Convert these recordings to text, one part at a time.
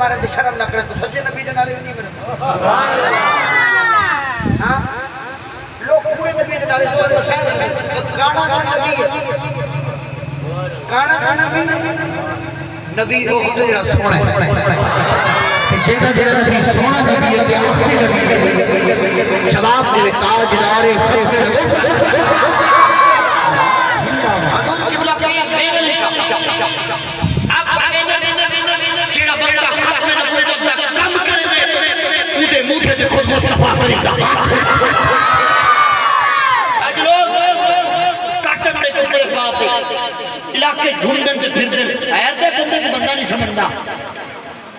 मारे तो शर्म ना करे तो सच्चे नबी दे नारे नहीं मेरे हां लोग पूरे नबी दे नारे जोर से गाना नबी गाना नबी नबी वो जेड़ा सोना है जेड़ा जेड़ा नबी सोना नबी है आखिरी नबी जवाब दे ताजदार हजूर किबला का मेरे निशा आप जेड़ा बंदा हक में नबूवत दा कम करे दे उदे मुंह ते खुद मुस्तफा करीदा आज लोग काटन दे तेरे बाप इलाके ढूंढन ते फिरदे हैर दे बंदे को बंदा नहीं समझदा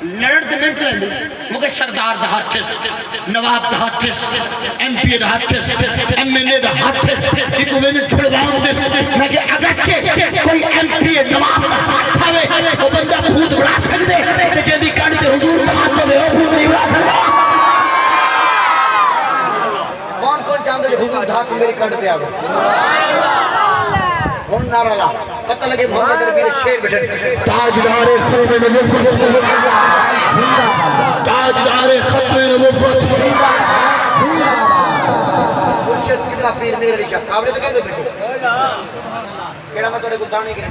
लड़न ते मिनट लेंदे मुके सरदार दा हाथ नवाब दा हाथ एमपी दा हाथ एमएलए दा हाथ इको वेने छुड़वाउं दे मैं के अगर कोई एमपी नवाब दा हाथ आवे ओ बंदा भूत बना सकदे ते जेदी कण ते हुजूर दा हाथ होवे ओ भूत नहीं बना सकदा कौन कौन चाहंदे जे हुजूर दा हाथ मेरी कण ते आवे हम नारा ला पता लगे मोहम्मद नबी शेर बैठे ताजदार खत्म नबूवत ताजदार खत्म नबूवत मुर्शिद किबला पीर मेरे लिशा कावड़े तो कहंदे बैठे केड़ा मैं तोड़े को दाने के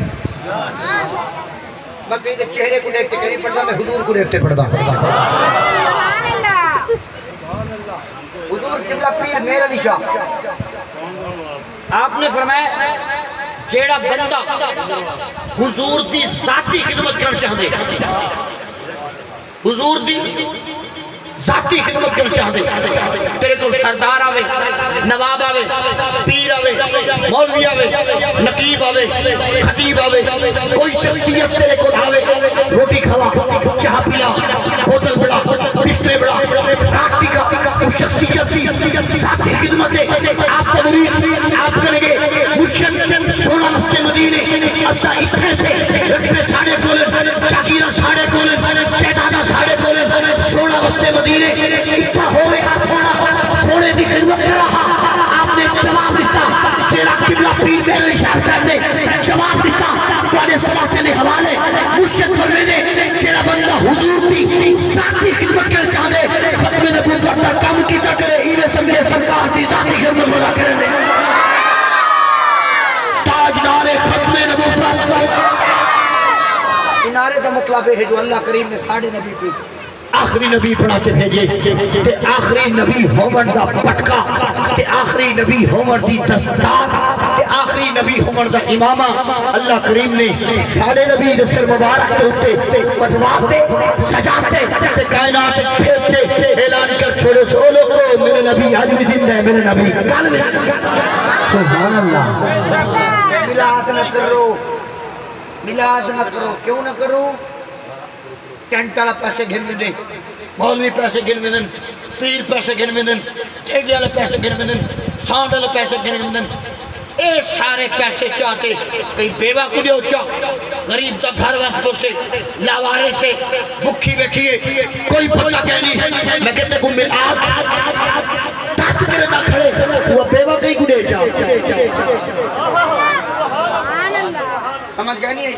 मैं पे चेहरे को देखते करी पढ़दा मैं हुजूर को देखते पढ़दा सुभान अल्लाह हुजूर किबला पीर मेरे लिशा आपने फरमाया जेड़ा बंदा हुजूर दी जाती खिदमत करना चाहते हुजूर दी जाती खिदमत करना चाहते तेरे को सरदार आवे नवाब आवे पीर आवे मौलवी आवे नकीब आवे खतीब आवे कोई शख्सियत तेरे को आवे रोटी खावा चाह पिला बोतल बड़ा बिस्तर बड़ा रात टिका उस शख्सियत की जाती खिदमत है आप मुरीद आप करेंगे मुर्शिद सोना मस्ते मदीने असा इत्थे से रखने साढ़े कोले जागीरा साढ़े कोले जयदादा साढ़े कोले सोना मस्ते मदीने इत्था हो रहा सोना सोने की खिदमत कर रहा आपने जवाब दिता जेड़ा किबला पीर मेरे निशान साहब ने जवाब दिता तुम्हारे समाते ने हवाले मुर्शिद फरमे ने जेड़ा बंदा हुजूर की साथी खिदमत कर चाहते खत्म नबूवत दा काम कीता करे इने समझे सरकार दी जाती खिदमत पूरा करे ने ताजदार खत्म नबूवत इनारे का मतलब है जो अल्लाह करीम ने साढ़े नबी को आखिरी नबी बनाते भेजे ते आखिरी नबी होमन दा पटका ते आखिरी नबी होमन दी दस्तार ते आखिरी नबी होमन दा इमामा अल्लाह करीम ने साढ़े नबी दे सिर मुबारक के उत्ते बदवाते सजाते ते कायनात भेजते ऐलान कर छोड़े सो लोगो मेरे नबी आज भी जिंदा है मेरे नबी कल में सुभान अल्लाह मिलाद न करो मिलाद न करो क्यों न करो टेंट वाला पैसे गिन में दे मौलवी पैसे गिन में देन पीर पैसे गिन में देन ठेके वाले पैसे गिन में देन साउंड वाले पैसे गिन में देन ए सारे पैसे चाहते कहीं बेवा को दियो चा गरीब का घर वास्ते से लावारे से भूखी बैठिए कोई पता कह नहीं मैं कहते को मिलाद ताक करे ना खड़े वो बेवा कहीं को दे चा समझ गए नहीं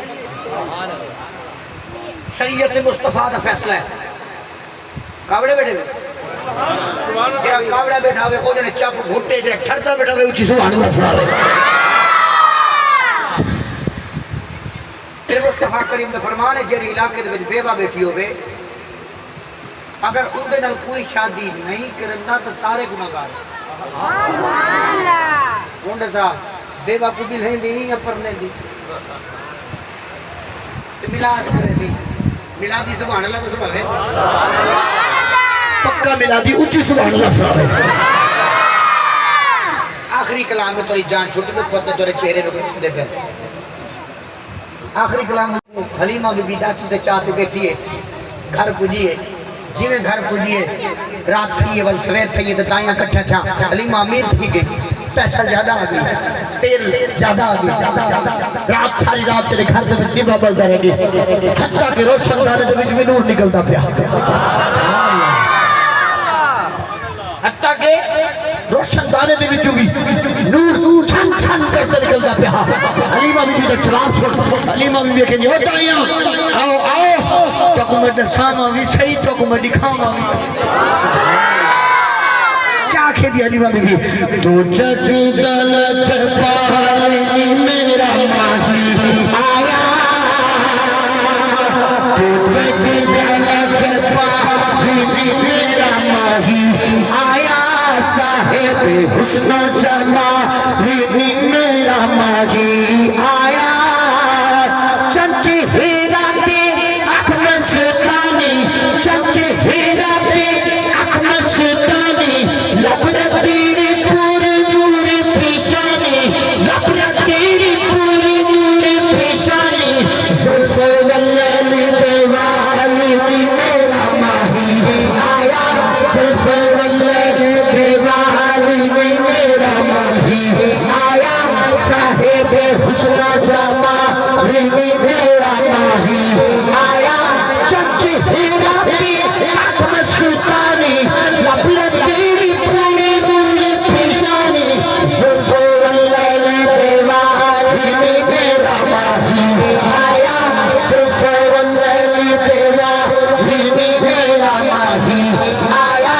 शरीयत मुस्तफा का फैसला है कावड़े बैठे जेड़ा कावड़ा बैठा हुए ओदे ने चाकू घुट्टे जे ठरदा बैठा हुए ऊंची सुभान अल्लाह सुनावे तेरे मुस्तफा करीम ने फरमान है जेड़ी इलाके दे विच बेवा बैठी होवे अगर उनदे नाल कोई शादी नहीं करंदा तो सारे गुनाहगार सुभान अल्लाह उनदे सा बेवा को भी लेंदी नहीं या परने दी ते मिलाद करे दी मिलादी सुभान अल्लाह तो सुभावे पक्का मिलादी ऊंची सुभान अल्लाह सुभावे आखिरी कलाम में तेरी जान छूट गई पत्ते तेरे चेहरे पे कुछ दे पे आखिरी कलाम हलीमा बीबी दाची ते चाहते बैठी है घर पुजिए जिवें घर पुजिए रात थी वल सवेर थी ते दाइयां इकट्ठा था हलीमा अमीर थी गई पैसा ज्यादा आ गई तेल ज्यादा आ गई रात सारी रात तेरे घर में दिवा बलदा रहेगी हत्ता के रोशनदाने दे विच नूर निकलदा पिया हत्ता के रोशनदाने दे विचों भी नूर छन छन सान करते निकलता पे हलीमा बीबी का जवाब सुन हलीमा बीबी कहनी होता आया आओ आओ तो को मैं दसामा भी सही तो को मैं दिखाऊंगा भी क्या कह दी हलीमा बीबी तो जग दल छपाली मेरा माही आया तो जग दल छपाली मेरा माही आया साहेब हुस्न जमाली मेरा माही आया चमचे हीरा दे आँख मस्तानी चमचे हीरा दे आँख मस्तानी लबरत तेरी पूरी पूरी पेशानी लबरत तेरी पूरी पूरी पेशानी जुल्फ़े वल्लैली देवाली मेरा माही आया जुल्फ़े वल्लैली देवाली मेरा माही आया साहिब हुस्न जमाली मेरा माही आया चमचे हीरा दे आँख मस्तानी लबरत तेरी पूरी पूरी पेशानी जुल्फ़े वल्लैली देवाली मेरा माही आया जुल्फ़े वल्लैली देवाली मेरा माही आया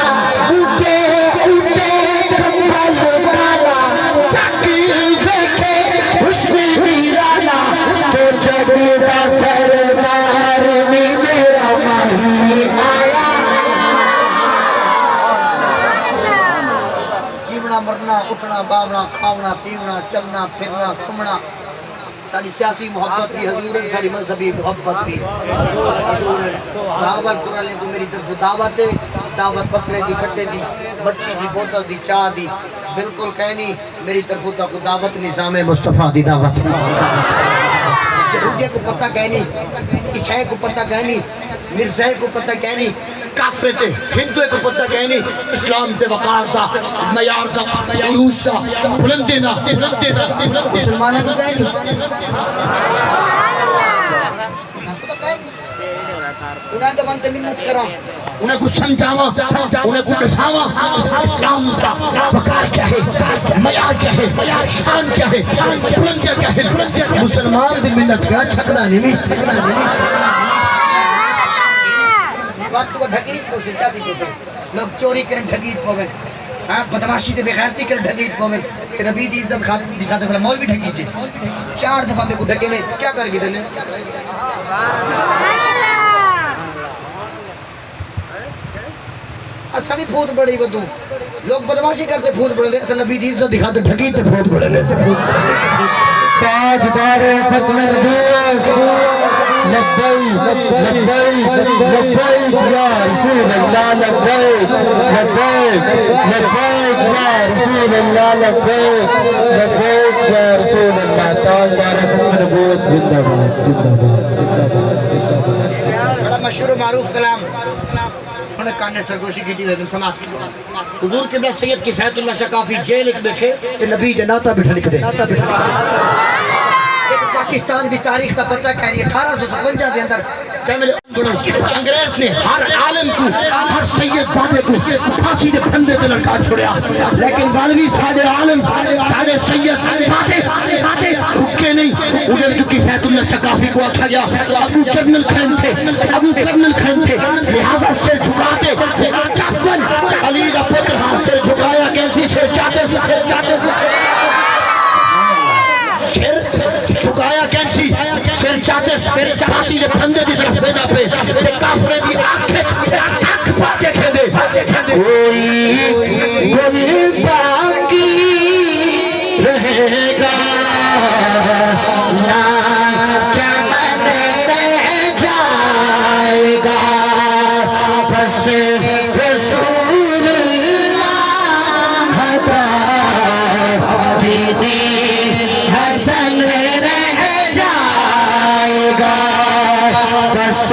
उठे उठे कंबल काला चाकी देखे हुस्न निराला तो जग दा सरदार मेरा माही आया जीवना मरना उठना बावना खावना पीवना चलना फिरना सुमना साड़ी सियासी मोहब्बत की हजूर साड़ी मजहबी मोहब्बत की हजूर दावत कुरान को मेरी तरफ दावत है दावत बकरे दी कट्टे दी मच्छी दी बोतल दी चाह दी बिल्कुल कहनी मेरी तरफ तक दावत निज़ाम मुस्तफ़ा दी दावत यहूदिया को पता कहनी ईसाई को पता कहनी मिर्ज़ा को पता कहनी काफिर थे हिंदू को पता कहनी इस्लाम से वकार था मयार था उरूज था बुलंदी ना मुसलमानों को कहनी उन्हें तो मन मिन्नत करा उन्हें कुछ समझावा उन्हें कुछ दसावा इस्लाम का वकार क्या है मयार क्या है शान क्या है बुलंदियाँ क्या है मुसलमान भी मिन्नत करा छकड़ा नहीं बात तो ढकी कोशिश जाती कोशिश लोग चोरी करें ढकी पोवे हाँ बदमाशी से बेगैरती करें ढकी पोवे नबी दी इज्जत दिखाते भला मौल भी ढकी थी 4 दफा मेरे को ढके ने क्या कर गए तूने असा भी फूट बड़ी वदू लोग बदमाशी करते फूट बड़े तो नबी दी इज्जत दिखाते ढकी तो फूट बड़े ने ताजदार खत्म लब्बैक लब्बैक लब्बैक या रसूल अल्लाह लब्बैक लब्बैक लब्बैक या रसूल अल्लाह लब्बैक लब्बैक या रसूल अल्लाह ताजदार नबूवत जिंदाबाद जिंदाबाद जिंदाबाद बड़ा मशहूर मारूफ कलाम उन्होंने कान सरगोशी की थी समाप्त हुजूर के सैयद किफायतुल्लाह शकाफी जेल में बैठे ते नबी दे नाता बैठा लिख दे पाकिस्तान की तारीख का पता कह रही है 1852 के अंदर अंग्रेज ने हर आलम को हर सैयद साहब को फांसी के फंदे पे लटका छोड़ा लेकिन गालवी साडे आलम साडे सैयद साडे रुके नहीं उधर जो किफायतुल्लाह शकाफी को आखा गया अबू कर्नल खान थे लिहाजा सिर झुकाते अली का पुत्र हाथ सिर झुकाया कैंसी सिर चाहते सिर झुकाया कैंसी सिर चाहते सिर फांसी के फंदे की तरफ बेदा पे ते काफरे दी आंख पाके खेदे कोई गुल बाकी रहेगा ना चमन रह जाएगा बस रसूलुल्लाह हदा दीदी हसन रह जाएगा बस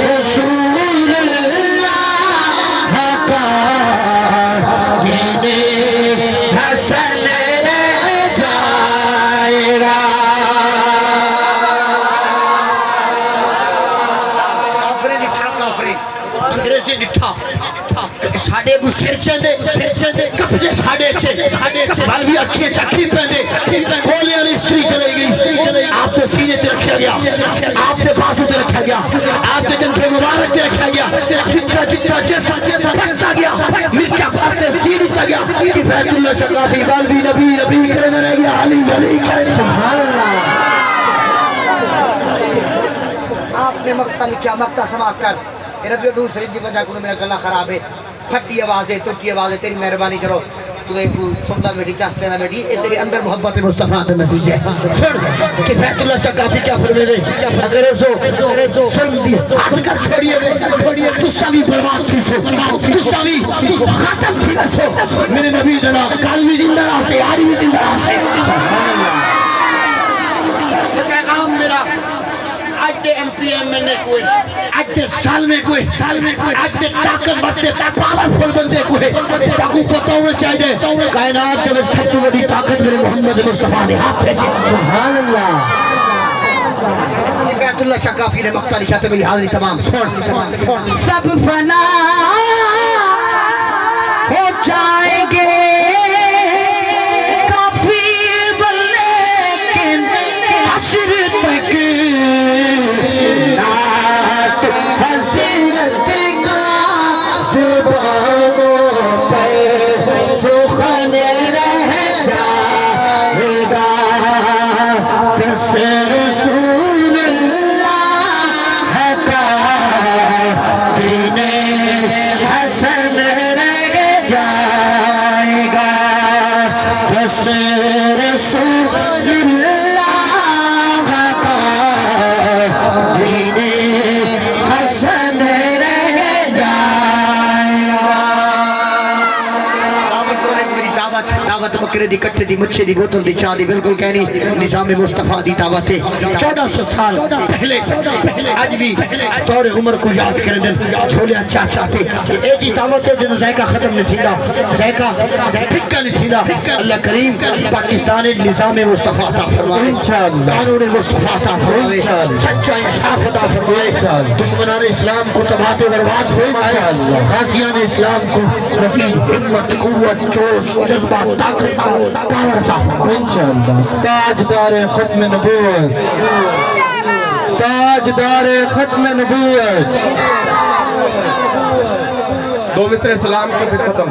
रसूलुल्लाह हदा दीदी हसन रह जाएगा काफरे निठा काफरे अंग्रेजी निठा साडे को सिर चंदे कपजे साडे बाल भी अखियां चखी पेंदे गोलियां ने स्त्री चली गई आपके सीने ते रखा गया आपके बाजू ते रखा गया आपके कंधे मुबारक ते रखा गया चिट्टा चिट्टा जिस्म फटता गया मिर्चा फाड़ते सीने उठा गया कि फैजुल्लाह शकाफी बालवी नबी नबी करे रह गया अली अली करे सुभान अल्लाह। आपने मक्ता लिखा मक्ता समाप्त कर रबियो दूसरी जी वजह को मेरा गला खराब है फटी आवाज है टूटी आवाज है तेरी मेहरबानी करो तू एक सुनता बेटी चाहते ना बेटी ये तेरे अंदर मोहब्बत मुस्तफा का नतीजा है सुन कि फैजुल्लाह शकाफी क्या फरमाते अगर सो सुन दी हाथ कर छोड़िए गुस्सा भी बर्बाद थी सो गुस्सा भी खत्म थी सो मेरे नबी जनाब कल भी जिंदा रहे आज भी जिंदा रहे पैगाम मेरा आज के एमपीएम में कोई आज के साल में कोई आज के ताकत बढ़ते पावरफुल बंदे कोई ताकू पता होना चाहिए कायनात में सबसे बड़ी ताकत मेरे मोहम्मद मुस्तफा ने हाथ भेजे सुभान अल्लाह। फैजुल्लाह शकाफी ने मक्ता लिखा तो मेरी हाजिरी तमाम सुन सब फना हो जाएंगे काफी लेकिन हश्र तक बकरे दी कट्टे दी मच्छी दी बोतल दी चाह दी बिल्कुल कहनी निजाम मुस्तफा दी दावत है 1400 साल पहले आज भी तौर उम्र को याद कर दे छोलिया चाचा थे ए जी दावत है जिन जायका खत्म नहीं थींदा जायका फिक्का नहीं थींदा अल्लाह करीम पाकिस्तान निजाम मुस्तफा अता फरमाए इंशाअल्लाह कानून मुस्तफा अता फरमाए सच्चा इंसाफ अता फरमाए दुश्मनान इस्लाम को तबाह बर्बाद हो इंशाअल्लाह गाजियान इस्लाम को नफी हिम्मत कुव्वत जोश जज्बा ताकत इंशाअल्लाह। ताजदार खत्म नबूवत ताजदार खत्म नबूवत 2 मिसरे सलाम के खत्म।